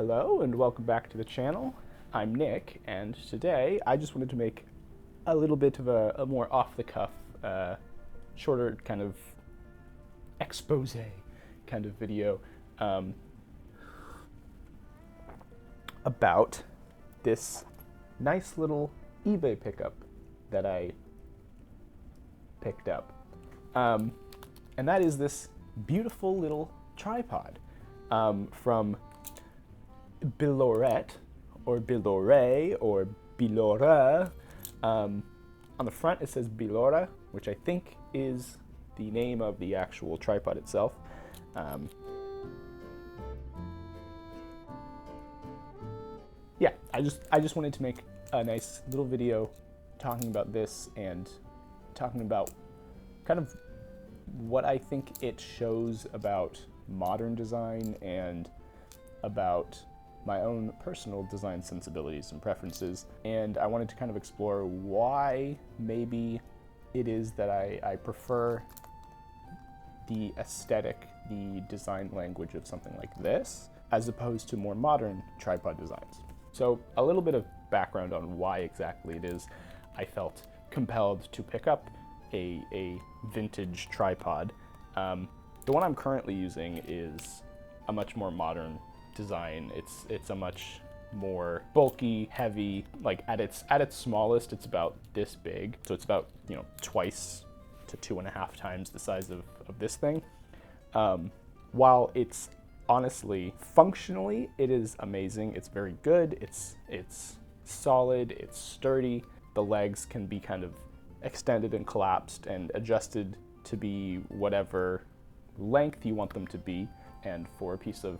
Hello and welcome back to the channel. I'm Nick, and today I just wanted to make a little bit of a more off-the-cuff, shorter kind of expose kind of video about this nice little eBay pickup that I picked up. And that is this beautiful little tripod from Billoret, or Billore, or Billora. On the front it says Billora, which I think is the name of the actual tripod itself. Yeah, I just wanted to make a nice little video talking about this and talking about kind of what I think it shows about modern design and about my own personal design sensibilities and preferences. And I wanted to kind of explore why maybe it is that I prefer the aesthetic, the design language of something like this, as opposed to more modern tripod designs. So a little bit of background on why exactly it is I felt compelled to pick up a vintage tripod. The one I'm currently using is a much more modern design. It's a much more bulky, heavy, like at its smallest, it's about this big. So it's about, twice to 2.5 times the size of this thing. While it's honestly, functionally, it is amazing. It's very good. It's solid, it's sturdy. The legs can be kind of extended and collapsed and adjusted to be whatever length you want them to be. And for a piece of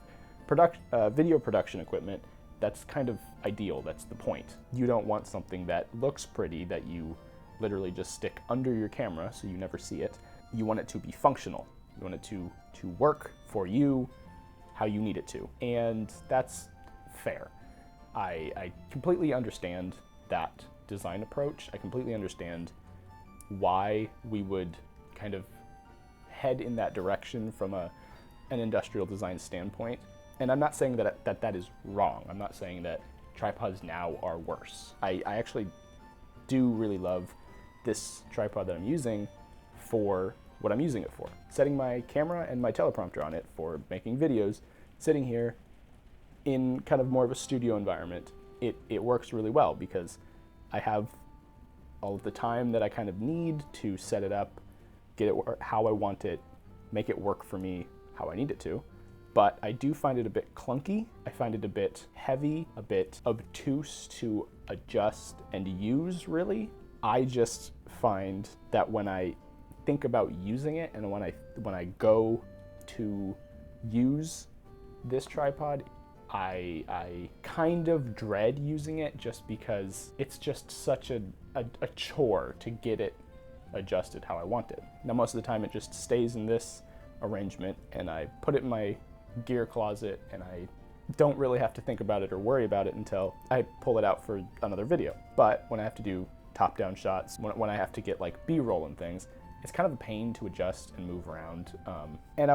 video production equipment, that's kind of ideal. That's the point. You don't want something that looks pretty that you literally just stick under your camera so you never see it. You want it to be functional. You want it to work for you how you need it to. And that's fair. I completely understand that design approach. I completely understand why we would kind of head in that direction from an industrial design standpoint. And I'm not saying that is wrong. I'm not saying that tripods now are worse. I actually do really love this tripod that I'm using for what I'm using it for. Setting my camera and my teleprompter on it for making videos, sitting here in kind of more of a studio environment, it works really well because I have all of the time that I kind of need to set it up, get it how I want it, make it work for me how I need it to. But I do find it a bit clunky. I find it a bit heavy, a bit obtuse to adjust and use, really. I just find that when I think about using it and when I go to use this tripod, I kind of dread using it just because it's just such a chore to get it adjusted how I want it. Now, most of the time it just stays in this arrangement and I put it in my gear closet and I don't really have to think about it or worry about it until I pull it out for another video. But when I have to do top-down shots, when I have to get like B-roll and things, it's kind of a pain to adjust and move around. And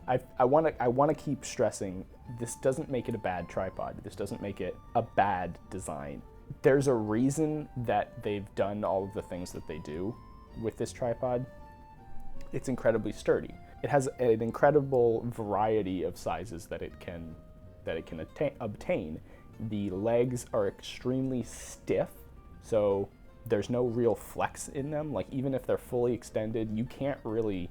I want to keep stressing, this doesn't make it a bad tripod. This doesn't make it a bad design. There's a reason that they've done all of the things that they do with this tripod. It's incredibly sturdy. It has an incredible variety of sizes that it can obtain. The legs are extremely stiff, so there's no real flex in them. Like, even if they're fully extended, you can't really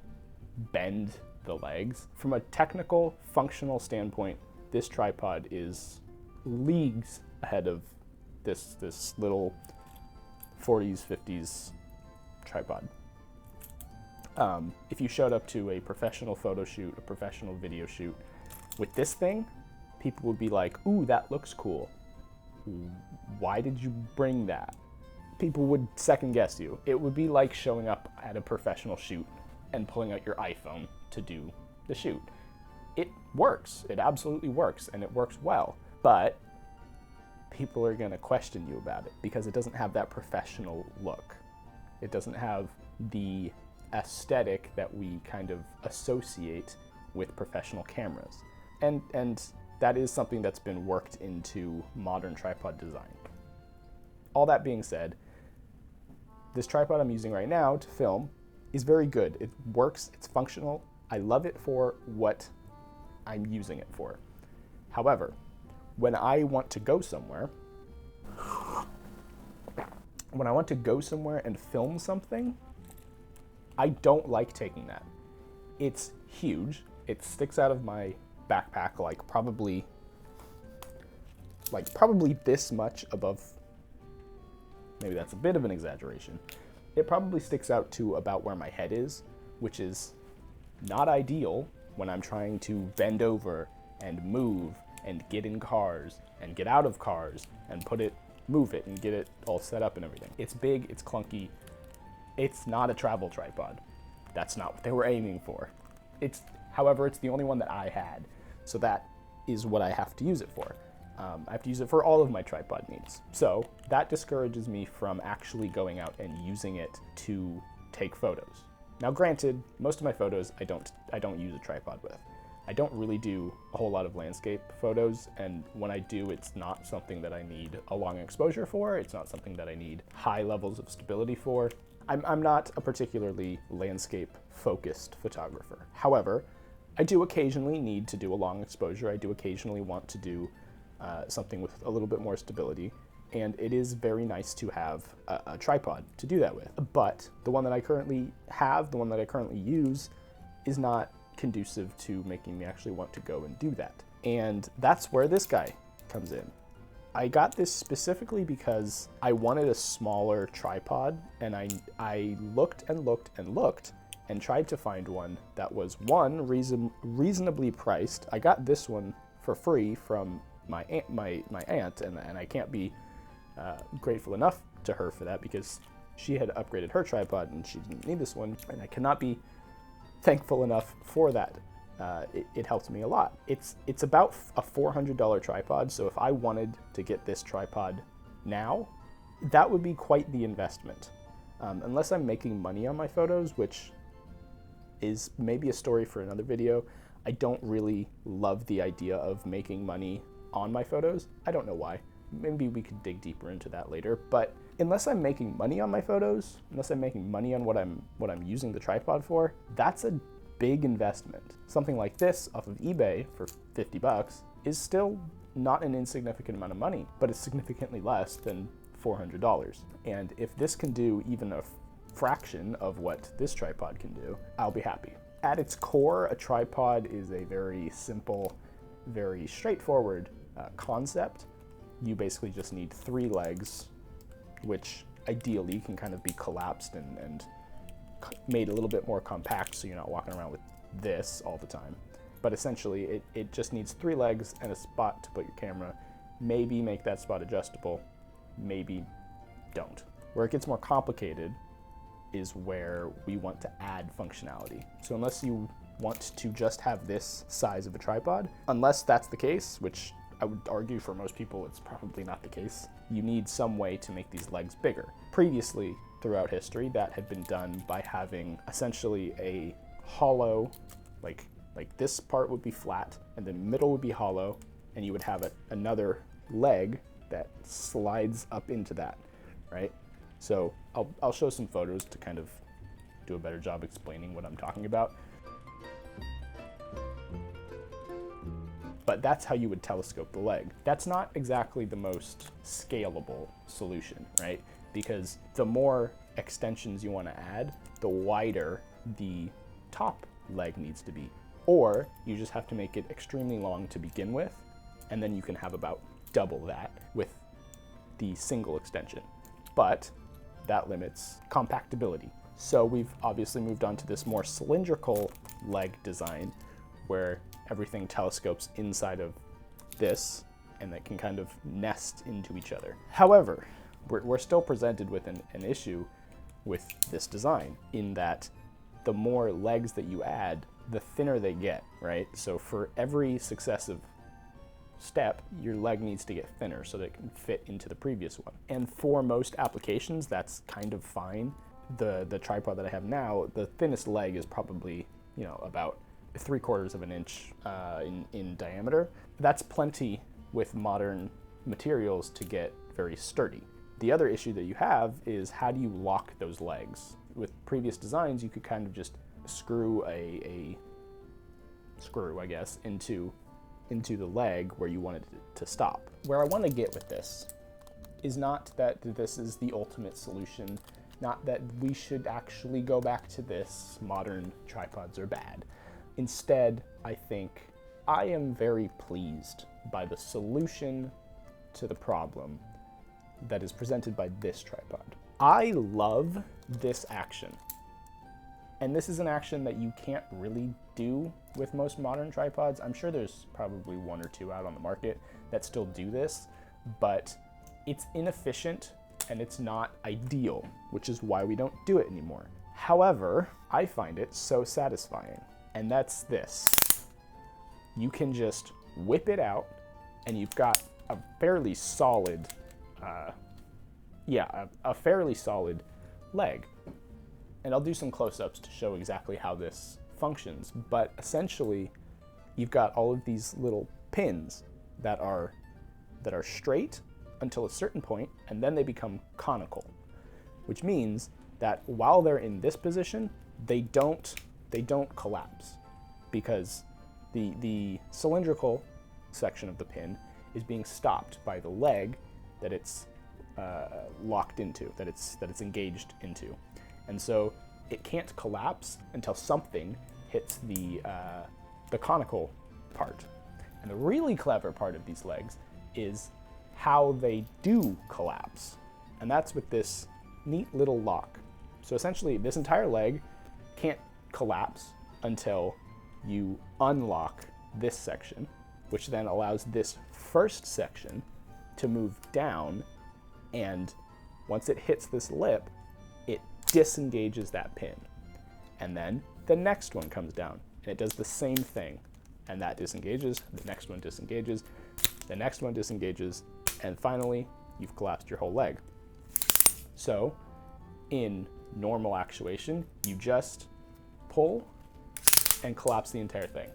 bend the legs. From a technical, functional standpoint, this tripod is leagues ahead of this little 40s, 50s tripod. If you showed up to a professional photo shoot, a professional video shoot with this thing, people would be like, ooh, that looks cool. Why did you bring that? People would second guess you. It would be like showing up at a professional shoot and pulling out your iPhone to do the shoot. It works. It absolutely works, and it works well. But people are gonna question you about it because it doesn't have that professional look. It doesn't have the aesthetic that we kind of associate with professional cameras. And that is something that's been worked into modern tripod design. All that being said, this tripod I'm using right now to film is very good. It works, it's functional. I love it for what I'm using it for. However, when I want to go somewhere, and film something, I don't like taking that. It's huge. It sticks out of my backpack like probably this much above. Maybe that's a bit of an exaggeration. It probably sticks out to about where my head is, which is not ideal when I'm trying to bend over and move and get in cars and get out of cars and move it and get it all set up and everything. It's big, it's clunky. It's not a travel tripod. That's not what they were aiming for. However, it's the only one that I had. So that is what I have to use it for. I have to use it for all of my tripod needs. So that discourages me from actually going out and using it to take photos. Now granted, most of my photos I don't use a tripod with. I don't really do a whole lot of landscape photos, and when I do, it's not something that I need a long exposure for. It's not something that I need high levels of stability for. I'm not a particularly landscape-focused photographer. However, I do occasionally need to do a long exposure. I do occasionally want to do something with a little bit more stability, and it is very nice to have a tripod to do that with. But the one that I currently have, the one that I currently use, is not conducive to making me actually want to go and do that. And that's where this guy comes in. I got this specifically because I wanted a smaller tripod, and I looked and looked and looked and tried to find one that was reasonably priced. I got this one for free from my aunt, and I can't be grateful enough to her for that, because she had upgraded her tripod and she didn't need this one, and I cannot be thankful enough for that. It helped me a lot. It's about a $400 tripod, so if I wanted to get this tripod now, that would be quite the investment. Unless I'm making money on my photos, which is maybe a story for another video. I don't really love the idea of making money on my photos. I don't know why. Maybe we could dig deeper into that later, but unless I'm making money on my photos, unless I'm making money on what I'm using the tripod for, that's a big investment. Something like this off of eBay for 50 bucks is still not an insignificant amount of money, but it's significantly less than $400. And if this can do even a fraction of what this tripod can do, I'll be happy. At its core, a tripod is a very simple, very straightforward concept. You basically just need 3 legs, which ideally can kind of be collapsed and made a little bit more compact, so you're not walking around with this all the time. But essentially, it just needs 3 legs and a spot to put your camera. Maybe make that spot adjustable, maybe don't. Where it gets more complicated is where we want to add functionality. So unless you want to just have this size of a tripod, unless that's the case, which I would argue for most people it's probably not the case, you need some way to make these legs bigger. Previously, throughout history, that had been done by having essentially a hollow, like this part would be flat, and the middle would be hollow, and you would have another leg that slides up into that, right? So I'll show some photos to kind of do a better job explaining what I'm talking about. But that's how you would telescope the leg. That's not exactly the most scalable solution, right? Because the more extensions you want to add, the wider the top leg needs to be. Or you just have to make it extremely long to begin with, and then you can have about double that with the single extension. But that limits compactability. So we've obviously moved on to this more cylindrical leg design where everything telescopes inside of this and that can kind of nest into each other. However, we're still presented with an issue with this design, in that the more legs that you add, the thinner they get, right? So for every successive step, your leg needs to get thinner so that it can fit into the previous one. And for most applications, that's kind of fine. The tripod that I have now, the thinnest leg is probably, about 3/4 of an inch in diameter. That's plenty with modern materials to get very sturdy. The other issue that you have is how do you lock those legs? With previous designs, you could kind of just screw a screw, I guess, into the leg where you wanted it to stop. Where I want to get with this is not that this is the ultimate solution, not that we should actually go back to this, modern tripods are bad. Instead, I think I am very pleased by the solution to the problem that is presented by this tripod. I love this action. And this is an action that you can't really do with most modern tripods. I'm sure there's probably 1 or 2 out on the market that still do this, but it's inefficient and it's not ideal, which is why we don't do it anymore. However, I find it so satisfying, and that's this. You can just whip it out and you've got a fairly solid, a fairly solid leg. And I'll do some close-ups to show exactly how this functions, but essentially you've got all of these little pins that are straight until a certain point, and then they become conical, which means that while they're in this position, they don't collapse, because the cylindrical section of the pin is being stopped by the leg that it's locked into, that it's engaged into. And so it can't collapse until something hits the conical part. And the really clever part of these legs is how they do collapse. And that's with this neat little lock. So essentially this entire leg can't collapse until you unlock this section, which then allows this first section to move down, and once it hits this lip, it disengages that pin. And then the next one comes down and it does the same thing, and that disengages, the next one disengages, the next one disengages, and finally you've collapsed your whole leg. So in normal actuation, you just pull and collapse the entire thing.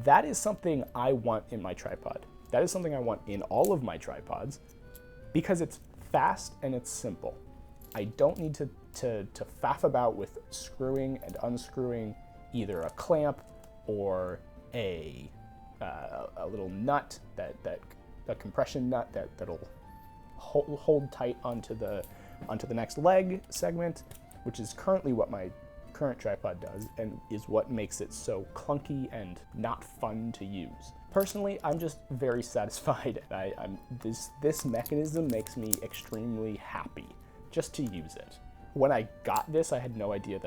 That is something I want in my tripod. That is something I want in all of my tripods, because it's fast and it's simple. I don't need to faff about with screwing and unscrewing either a clamp or a little nut, a compression nut that'll hold tight onto the next leg segment, which is currently what my current tripod does and is what makes it so clunky and not fun to use. Personally, I'm just very satisfied. This mechanism makes me extremely happy just to use it. When I got this, I had no idea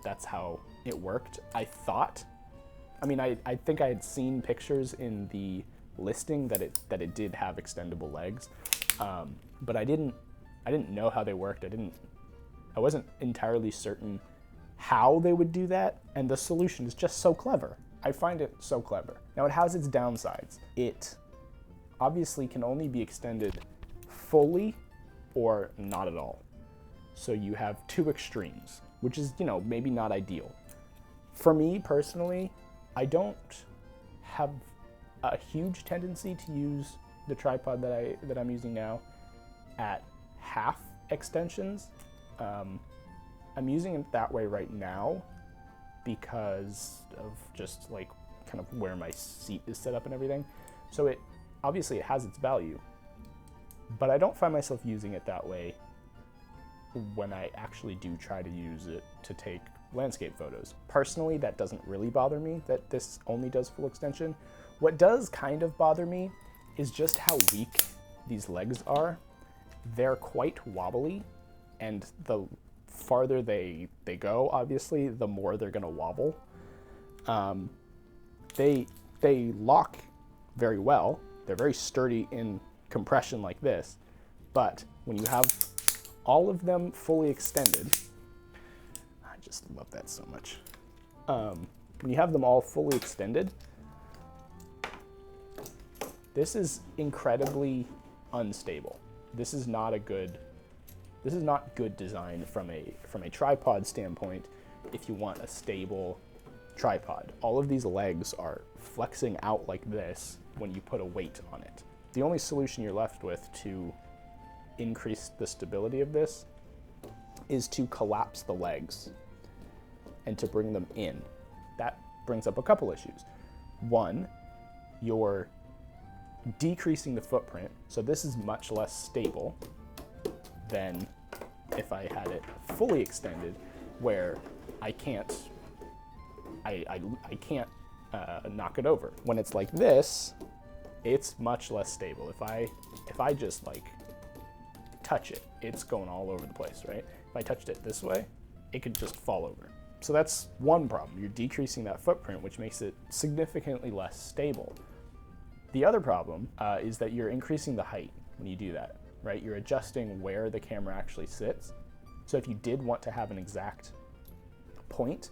that's how it worked. I think I had seen pictures in the listing that it did have extendable legs, but I didn't know how they worked. I wasn't entirely certain how they would do that, and the solution is just so clever. I find it so clever. Now it has its downsides. It obviously can only be extended fully or not at all. So you have 2 extremes, which is, maybe not ideal. For me personally, I don't have a huge tendency to use the tripod that I'm using now at half extensions. I'm using it that way right now because of just like kind of where my seat is set up and everything. So it has its value, but I don't find myself using it that way when I actually do try to use it to take landscape photos. Personally, that doesn't really bother me that this only does full extension. What does kind of bother me is just how weak these legs are. They're quite wobbly, and the farther they go, obviously, the more they're gonna wobble. They lock very well. They're very sturdy in compression like this, but when you have all of them fully extended, I just love that so much. When you have them all fully extended, this is incredibly unstable. This is not good design from a tripod standpoint if you want a stable tripod. All of these legs are flexing out like this when you put a weight on it. The only solution you're left with to increase the stability of this is to collapse the legs and to bring them in. That brings up a couple issues. One, you're decreasing the footprint, so this is much less stable than if I had it fully extended, where I can't knock it over. When it's like this, it's much less stable. If I just like touch it, it's going all over the place, right? If I touched it this way, it could just fall over. So that's one problem. You're decreasing that footprint, which makes it significantly less stable. The other problem is that you're increasing the height when you do that, right? You're adjusting where the camera actually sits. So if you did want to have an exact point,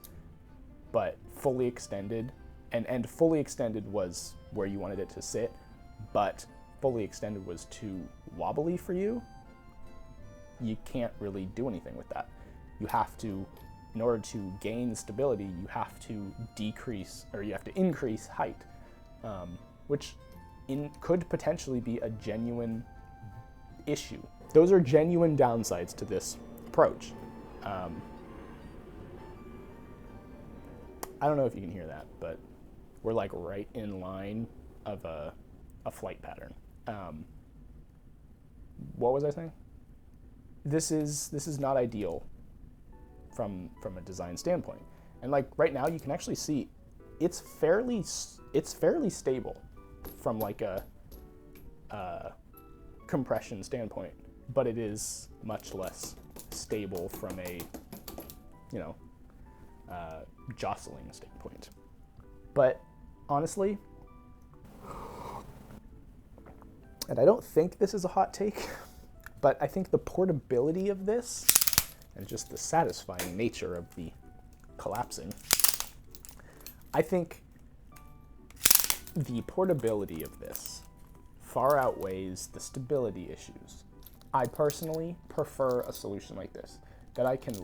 but fully extended, and fully extended was where you wanted it to sit, but fully extended was too wobbly for you, you can't really do anything with that. You have to, in order to gain stability, you have to decrease, or you have to increase height, which could potentially be a genuine issue. Those are genuine downsides to this approach. I don't know if you can hear that, but we're like right in line of a flight pattern. What was I saying? This is not ideal from a design standpoint. And like right now, you can actually see it's fairly stable from like a compression standpoint, but it is much less stable from a jostling standpoint. But honestly, and I don't think this is a hot take, but I think the portability of this and just the satisfying nature of the collapsing, I think the portability of this far outweighs the stability issues. I personally prefer a solution like this, that I can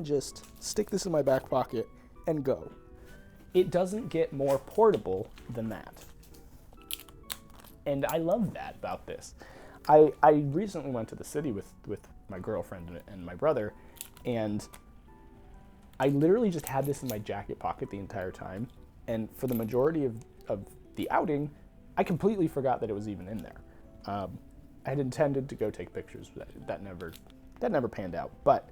just stick this in my back pocket and go. It doesn't get more portable than that. And I love that about this. I recently went to the city with my girlfriend and my brother, and I literally just had this in my jacket pocket the entire time. And for the majority of the outing, I completely forgot that it was even in there. I had intended to go take pictures, but that never panned out. But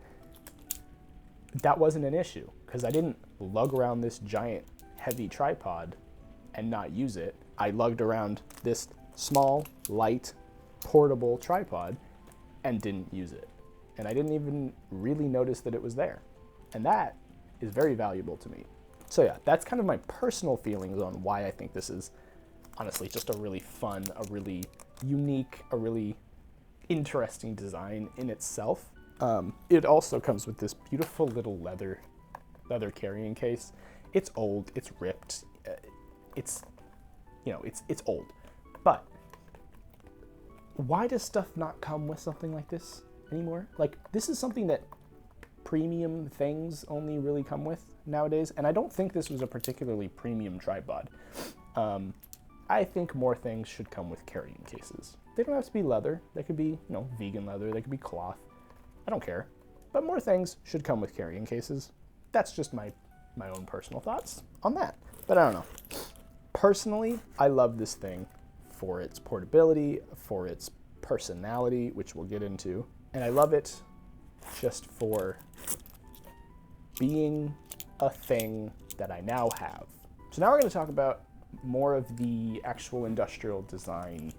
that wasn't an issue, because I didn't lug around this giant, heavy tripod and not use it. I lugged around this small, light, portable tripod and didn't use it. And I didn't even really notice that it was there. And that is very valuable to me. So yeah, that's kind of my personal feelings on why I think this is honestly just a really fun, a really unique, a really interesting design in itself. It also comes with this beautiful little leather carrying case. It's old, it's ripped, it's old. But why does stuff not come with something like this anymore? Like, this is something that premium things only really come with nowadays, and I don't think this was a particularly premium tripod. I think more things should come with carrying cases. They don't have to be leather. They could be, vegan leather. They could be cloth. I don't care. But more things should come with carrying cases. That's just my own personal thoughts on that. But I don't know. Personally, I love this thing for its portability, for its personality, which we'll get into. And I love it just for being a thing that I now have. So now we're going to talk about more of the actual industrial design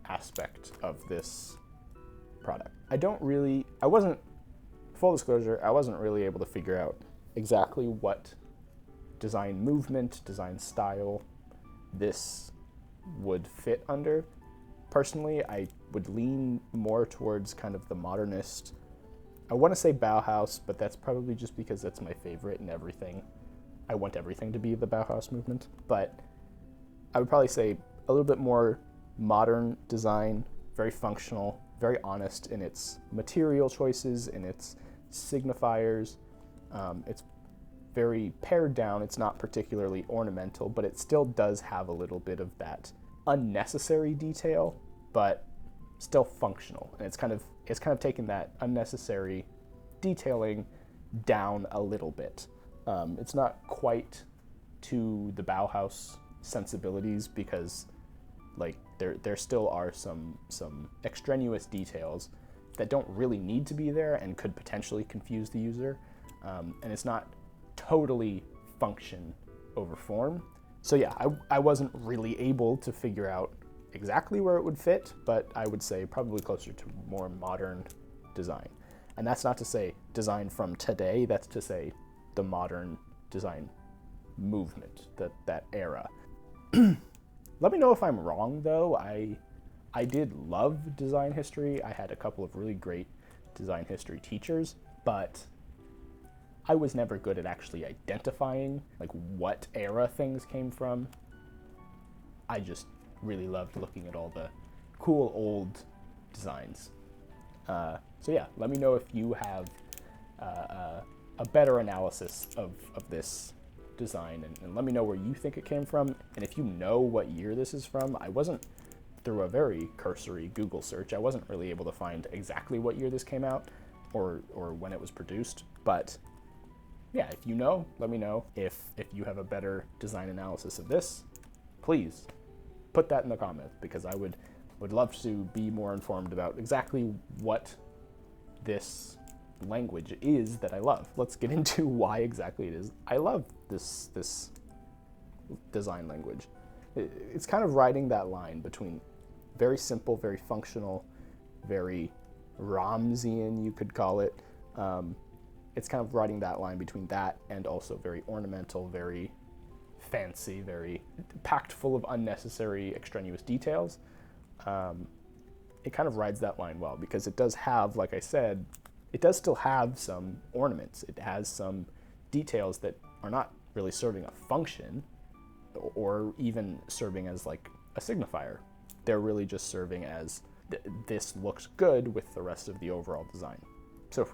aspect of this product. Full disclosure, I wasn't really able to figure out exactly what design movement, design style this would fit under. Personally, I would lean more towards kind of the modernist. I want to say Bauhaus, but that's probably just because that's my favorite and everything. I want everything to be the Bauhaus movement, but I would probably say a little bit more modern design, very functional, very honest in its material choices, in its signifiers. It's very pared down. It's not particularly ornamental, but it still does have a little bit of that unnecessary detail, but still functional. And it's kind of taken that unnecessary detailing down a little bit. It's not quite to the Bauhaus sensibilities, because like there still are some extraneous details that don't really need to be there and could potentially confuse the user. And it's not totally function over form. So yeah, I wasn't really able to figure out exactly where it would fit, but I would say probably closer to more modern design. And that's not to say design from today, that's to say the modern design movement, that era. Let me know if I'm wrong though. I did love design history. I had a couple of really great design history teachers, but I was never good at actually identifying like what era things came from. I just really loved looking at all the cool old designs. So yeah, let me know if you have a better analysis of this design, and let me know where you think it came from. And if you know what year this is from, I wasn't, through a very cursory Google search, I wasn't really able to find exactly what year this came out or when it was produced. But yeah, if you know, let me know. If you have a better design analysis of this, please put that in the comments, because I would love to be more informed about exactly what this language is that I love. Let's get into why exactly it is I love this design language. It's kind of riding that line between very simple, very functional, very Ramsian, you could call it. It's kind of riding that line between that and also very ornamental, very fancy, very packed full of unnecessary extraneous details. It kind of rides that line well, because it does have, like I said, it does still have some ornaments. It has some details that are not really serving a function or even serving as like a signifier. They're really just serving as this looks good with the rest of the overall design. So if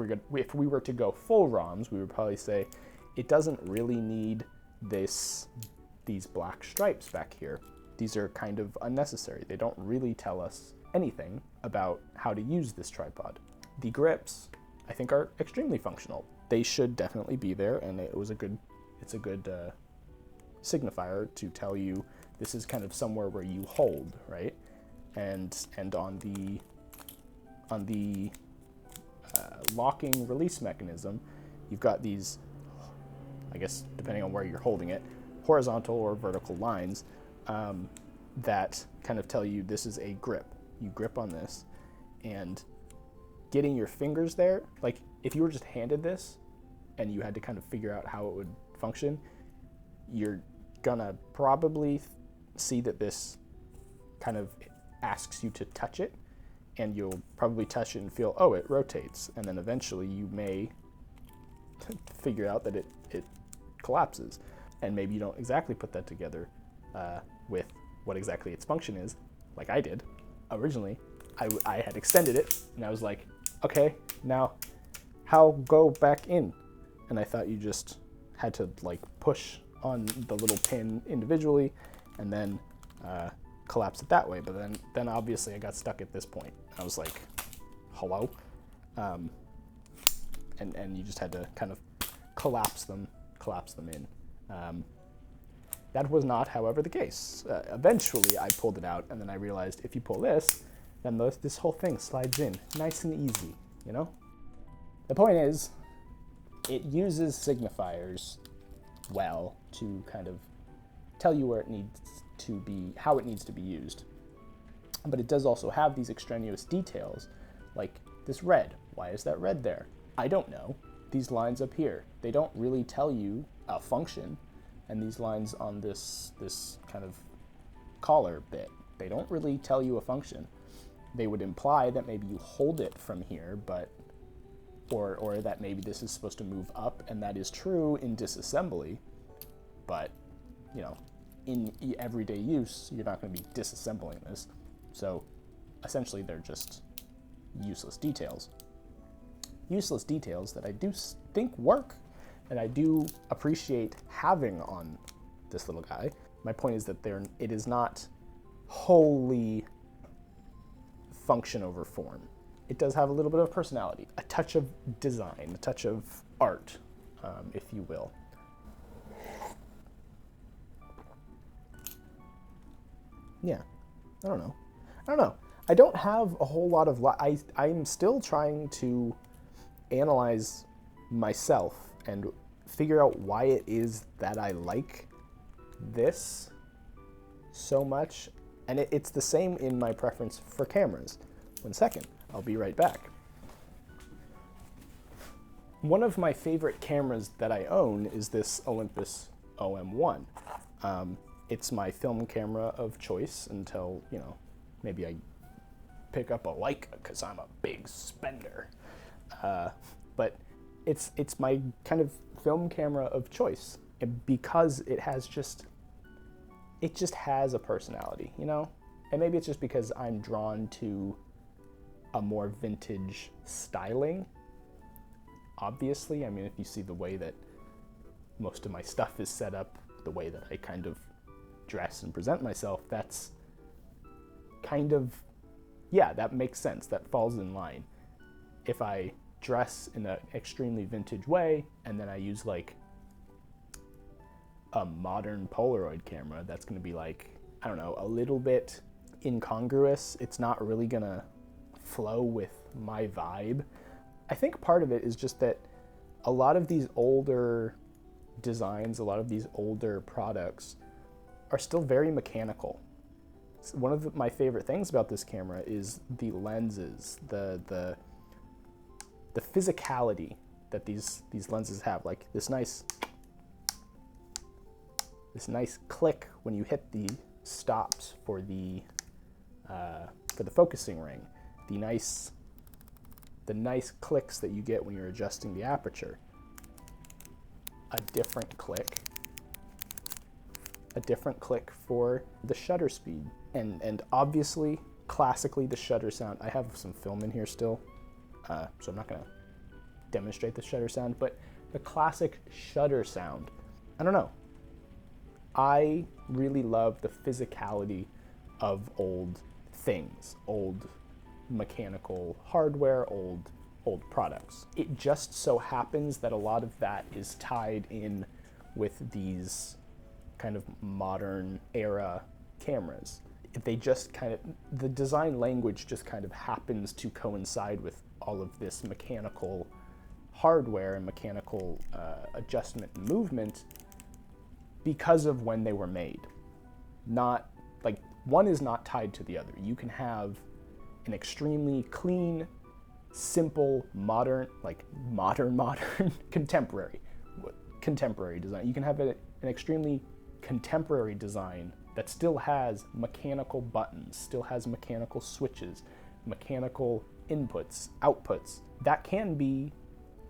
we were to go full ROMs, we would probably say it doesn't really need these black stripes back here. These are kind of unnecessary. They don't really tell us anything about how to use this tripod. The grips, I think, are extremely functional. They should definitely be there, and it's a good signifier to tell you this is kind of somewhere where you hold, right? And on the locking release mechanism, you've got these, I guess depending on where you're holding it, horizontal or vertical lines that kind of tell you this is a grip. You grip on this, and getting your fingers there, like if you were just handed this and you had to kind of figure out how it would function, you're gonna probably see that this kind of asks you to touch it, and you'll probably touch it and feel, oh, it rotates, and then eventually you may figure out that it collapses, and maybe you don't exactly put that together with what exactly its function is, like I did. Originally, I had extended it, and I was like, okay, now how go back in? And I thought you just had to like push on the little pin individually and then collapse it that way. But then obviously I got stuck at this point. I was like, hello? And you just had to kind of collapse them in. That was not, however, the case. Eventually I pulled it out, and then I realized if you pull this, then this whole thing slides in nice and easy, you know? The point is, it uses signifiers well to kind of tell you where it needs to be, how it needs to be used. But it does also have these extraneous details, like this red. Why is that red there? I don't know. These lines up here, they don't really tell you a function. And these lines on this kind of collar bit, they don't really tell you a function. They would imply that maybe you hold it from here, but or that maybe this is supposed to move up, and that is true in disassembly, but you know, in everyday use, you're not going to be disassembling this. So essentially they're just useless details. Useless details that I do think work and I do appreciate having on this little guy. My point is that it is not wholly function over form. It does have a little bit of personality, a touch of design, a touch of art, if you will. Yeah, I don't know. I don't have a whole lot of, I'm still trying to analyze myself and figure out why it is that I like this so much. And it's the same in my preference for cameras. 1 second, I'll be right back. One of my favorite cameras that I own is this Olympus OM1. It's my film camera of choice until, you know, maybe I pick up a Leica because I'm a big spender. But it's my kind of film camera of choice because it just has a personality, you know? And maybe it's just because I'm drawn to a more vintage styling. Obviously, I mean, if you see the way that most of my stuff is set up, the way that I kind of dress and present myself, that's kind of, yeah, that makes sense. That falls in line. If I dress in an extremely vintage way and then I use like a modern Polaroid camera, that's going to be like, I don't know, a little bit incongruous. It's not really going to flow with my vibe. I think part of it is just that a lot of these older designs, a lot of these older products are still very mechanical. One of my favorite things about this camera is the lenses, the physicality that these lenses have, like this nice click when you hit the stops for the focusing ring, the nice clicks that you get when you're adjusting the aperture. A different click for the shutter speed, and obviously, classically, the shutter sound. I have some film in here still, so I'm not gonna demonstrate the shutter sound, but the classic shutter sound, I don't know. I really love the physicality of old things, old mechanical hardware, old products. It just so happens that a lot of that is tied in with these kind of modern era cameras. They just kind of, the design language just kind of happens to coincide with all of this mechanical hardware and mechanical adjustment and movement because of when they were made. Not, like, one is not tied to the other. You can have an extremely clean, simple, modern, contemporary design. You can have an extremely contemporary design that still has mechanical buttons, still has mechanical switches, mechanical inputs, outputs. That can be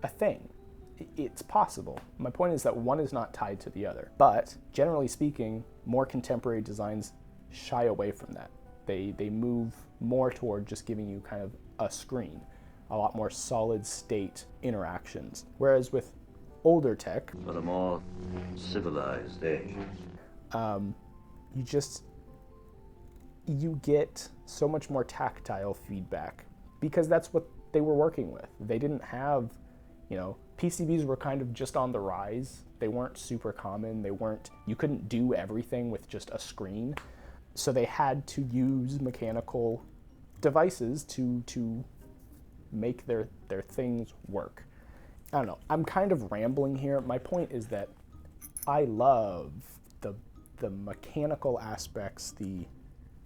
a thing. It's possible. My point is that one is not tied to the other. But generally speaking, more contemporary designs shy away from that. They move more toward just giving you kind of a screen, a lot more solid state interactions. Whereas with older tech, for a more civilized age, you get so much more tactile feedback because that's what they were working with. They didn't have, you know, PCBs were kind of just on the rise. They weren't super common. You couldn't do everything with just a screen. So they had to use mechanical devices to make their things work. I don't know, I'm kind of rambling here. My point is that I love the mechanical aspects, the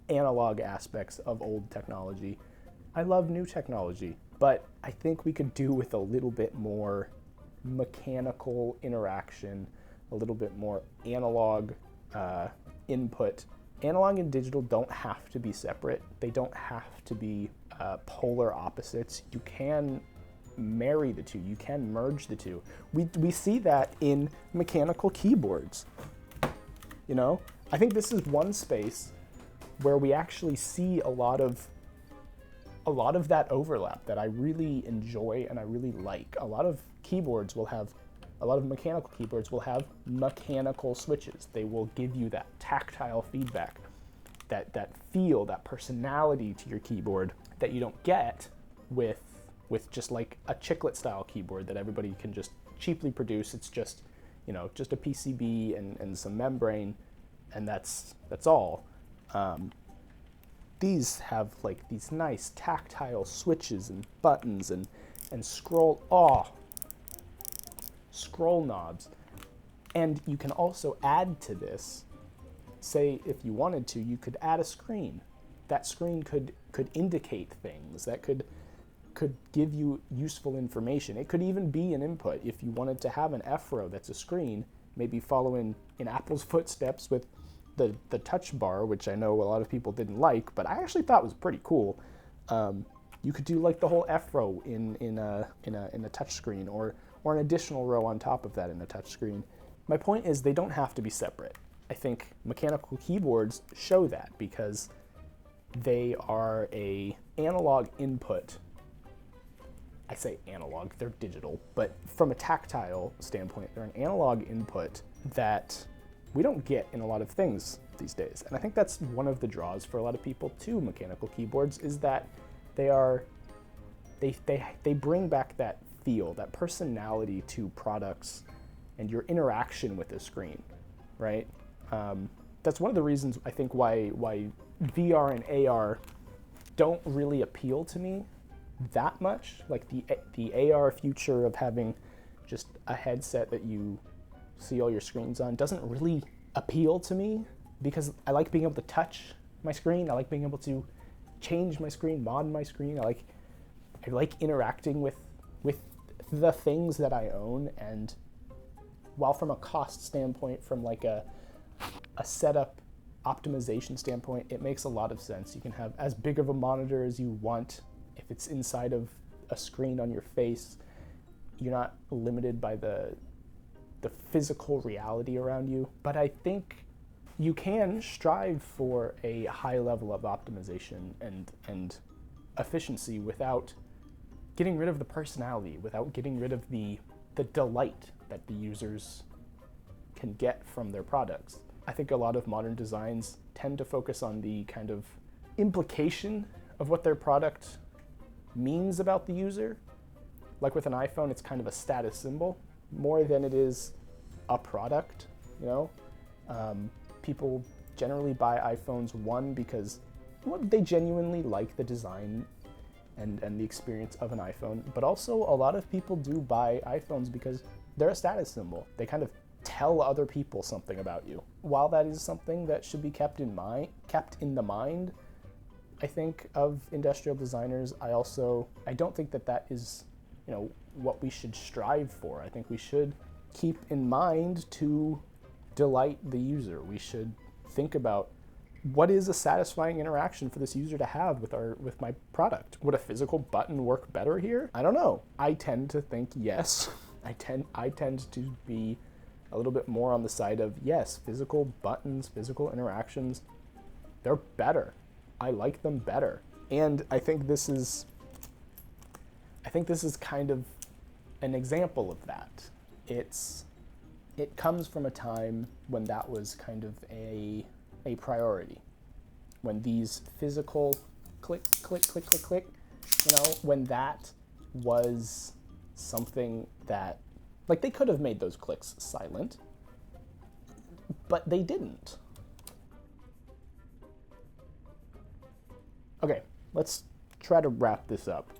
analog aspects of old technology. I love new technology, but I think we could do with a little bit more mechanical interaction, a little bit more analog input. Analog and digital don't have to be separate. They don't have to be polar opposites. You can marry the two. You can merge the two. We see that in mechanical keyboards. You know, I think this is one space where we actually see a lot of that overlap that I really enjoy and I really like. A lot of keyboards will have A lot of mechanical keyboards will have mechanical switches. They will give you that tactile feedback, that feel, that personality to your keyboard that you don't get with just like a chiclet style keyboard that everybody can just cheaply produce. It's just, you know, just a PCB and some membrane, and that's all. These have like these nice tactile switches and buttons and scroll knobs. And you can also add to this, say if you wanted to, you could add a screen. That screen could indicate things, that could give you useful information. It could even be an input. If you wanted to have an F-row that's a screen, maybe follow in Apple's footsteps with the touch bar, which I know a lot of people didn't like, but I actually thought was pretty cool. You could do like the whole F-row in a touch screen, or an additional row on top of that in a touch screen. My point is they don't have to be separate. I think mechanical keyboards show that because they are a analog input. I say analog, they're digital, but from a tactile standpoint, they're an analog input that we don't get in a lot of things these days. And I think that's one of the draws for a lot of people to mechanical keyboards, is that they bring back that feel, that personality to products and your interaction with the screen, right? That's one of the reasons I think why VR and AR don't really appeal to me that much. Like the AR future of having just a headset that you see all your screens on doesn't really appeal to me, because I like being able to touch my screen. I like being able to change my screen, mod my screen. I like interacting with the things that I own. And while from a cost standpoint, from like a setup optimization standpoint, it makes a lot of sense. You can have as big of a monitor as you want. If it's inside of a screen on your face, you're not limited by the physical reality around you. But I think you can strive for a high level of optimization and efficiency without getting rid of the personality, without getting rid of the delight that the users can get from their products. I think a lot of modern designs tend to focus on the kind of implication of what their product means about the user. Like with an iPhone, it's kind of a status symbol more than it is a product, you know? People generally buy iPhones, one, because they genuinely like the design and the experience of an iPhone, but also a lot of people do buy iPhones because they're a status symbol. They kind of tell other people something about you. While that is something that should be kept in the mind, I think, of industrial designers, I don't think that is, you know, what we should strive for. I think we should keep in mind to delight the user. We should think about what is a satisfying interaction for this user to have with my product. Would a physical button work better here? I don't know. I tend to think yes. I tend to be a little bit more on the side of yes, physical buttons, physical interactions, they're better. I like them better. And I think this is kind of an example of that. It comes from a time when that was kind of a priority. When these physical click, click, click, click, click, you know, when that was something that, like, they could have made those clicks silent, but they didn't. Okay, let's try to wrap this up.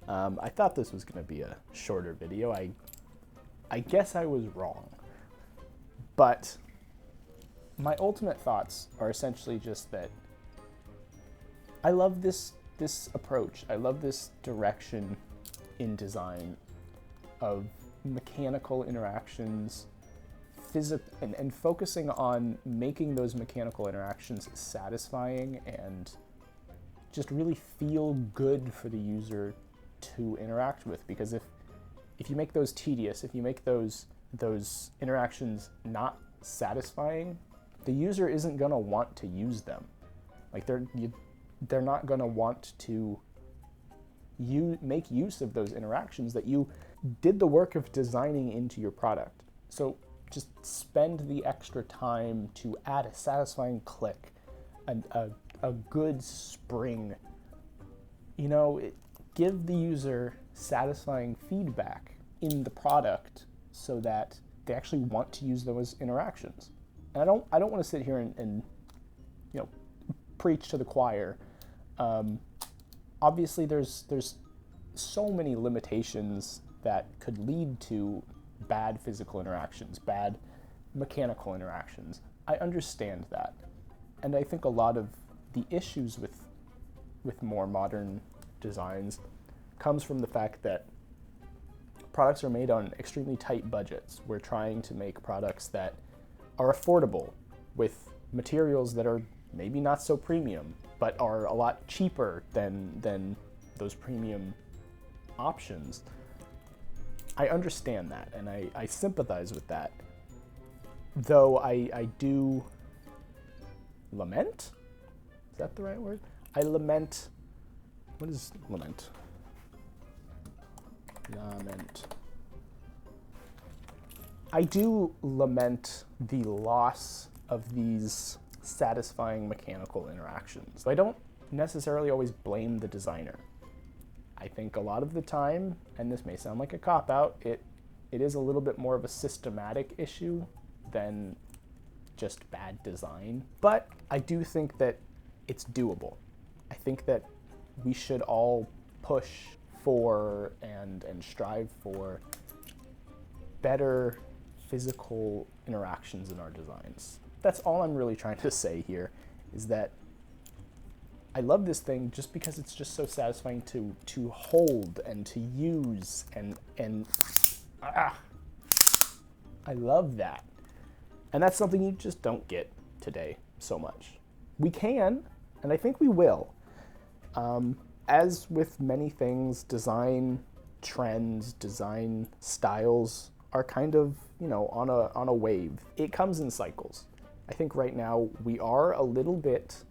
I thought this was going to be a shorter video. I guess I was wrong. But my ultimate thoughts are essentially just that I love this approach. I love this direction in design of mechanical interactions, and focusing on making those mechanical interactions satisfying and just really feel good for the user to interact with. Because if you make those tedious, if you make those interactions not satisfying, the user isn't gonna want to use them. Like they're not gonna want to make use of those interactions that you did the work of designing into your product. So just spend the extra time to add a satisfying click, a good spring. You know, give the user satisfying feedback in the product so that they actually want to use those interactions. And I don't want to sit here and you know, preach to the choir. Obviously, there's so many limitations that could lead to bad physical interactions, bad mechanical interactions. I understand that. And I think a lot of the issues with more modern designs comes from the fact that products are made on extremely tight budgets. We're trying to make products that are affordable with materials that are maybe not so premium, but are a lot cheaper than those premium options. I understand that, and I sympathize with that. Though I do lament? Is that the right word? I lament. What is lament? Lament. I do lament the loss of these satisfying mechanical interactions. I don't necessarily always blame the designer. I think a lot of the time, and this may sound like a cop-out, it is a little bit more of a systematic issue than just bad design. But I do think that it's doable. I think that we should all push for and strive for better physical interactions in our designs. That's all I'm really trying to say here, is that I love this thing just because it's just so satisfying to hold and to use and I love that. And that's something you just don't get today so much. We can, and I think we will. As with many things, design trends, design styles are kind of, you know, on a wave. It comes in cycles. I think right now we are a little bit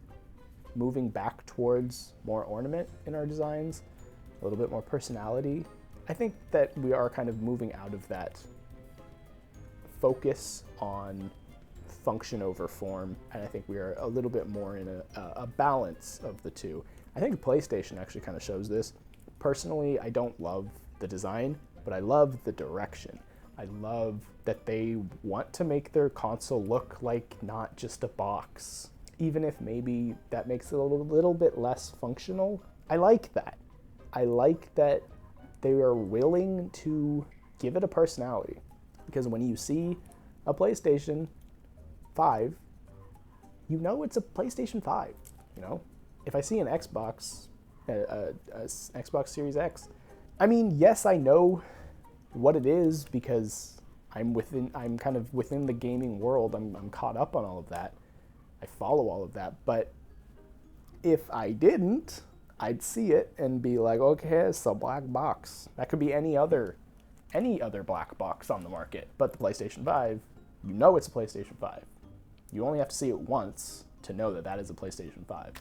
moving back towards more ornament in our designs, a little bit more personality. I think that we are kind of moving out of that focus on function over form, and I think we are a little bit more in a balance of the two. I think PlayStation actually kind of shows this. Personally, I don't love the design, but I love the direction. I love that they want to make their console look like not just a box. Even if maybe that makes it a little bit less functional, I like that. I like that they are willing to give it a personality. Because when you see a PlayStation 5, you know it's a PlayStation 5, you know? If I see an Xbox, a Xbox Series X, I mean, yes, I know what it is because I'm kind of within the gaming world. I'm caught up on all of that. I follow all of that. But if I didn't, I'd see it and be like, okay, it's a black box. That could be any other black box on the market. But the PlayStation 5, you know it's a PlayStation 5. You only have to see it once to know that that is a PlayStation 5.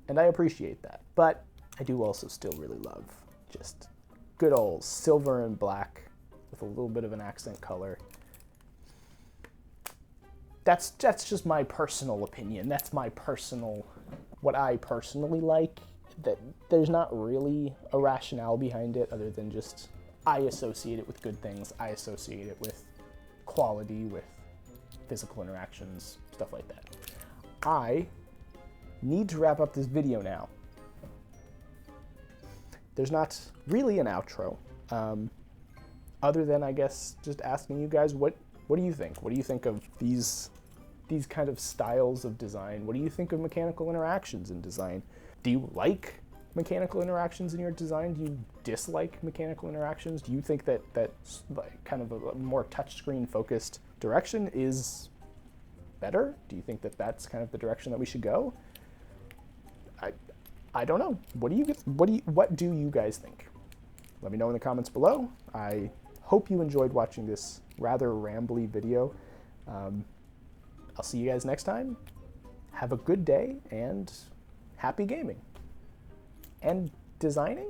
And I appreciate that. But I do also still really love just good old silver and black with a little bit of an accent color. That's just my personal opinion. That's my personal, what I personally like. That there's not really a rationale behind it other than just I associate it with good things. I associate it with quality, with physical interactions, stuff like that. I need to wrap up this video now. There's not really an outro, other than, I guess, just asking you guys, what do you think? What do you think of these kind of styles of design? What do you think of mechanical interactions in design? Do you like mechanical interactions in your design? Do you dislike mechanical interactions? Do you think that like kind of a more touchscreen focused direction is better? Do you think that that's kind of the direction that we should go? I don't know. What do you guys think? Let me know in the comments below. I hope you enjoyed watching this rather rambly video. I'll see you guys next time. Have a good day and happy gaming. And designing?